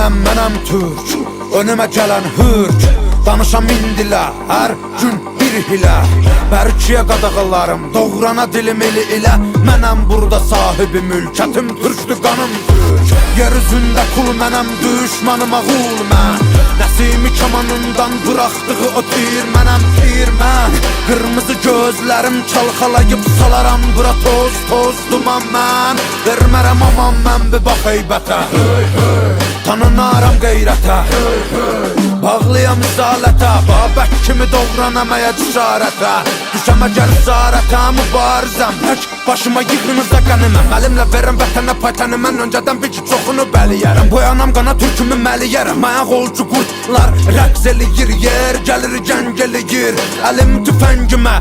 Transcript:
Mənəm türk, önümə gələn hürk. Danışam indilə, hər gün bir hilə. Bərkiyə qadağalarım, doğrana dilim ili ilə. Mənəm burada sahibi mülkətim, türkdür qanım türk. Yer üzündə kul mənəm, düşmanıma qul mən. Nəsimi kamanından bıraxdığı o tir mənəm, tir mən. Qırmızı gözlərim çalxalayıb salaram bura toz, toz duman mən. Vermərəm aman mən bir bax heybətə, tanınaram qeyrətə, bağlıyam izalətə, Babək kimi doğranamaya cüsarətə. Düşəm əgər zarətə, mübarizəm tək başıma yığınıza qəniməm. Əlimlə verəm vətənə paytəni, mən öncədən bir ki çoxunu bəliyərəm. Boyanam qana türkümü məliyərəm, ayaq olcu qurtlar rəqs eləyir, yer gəlir gəng eləyir. Əlim tüfəngimə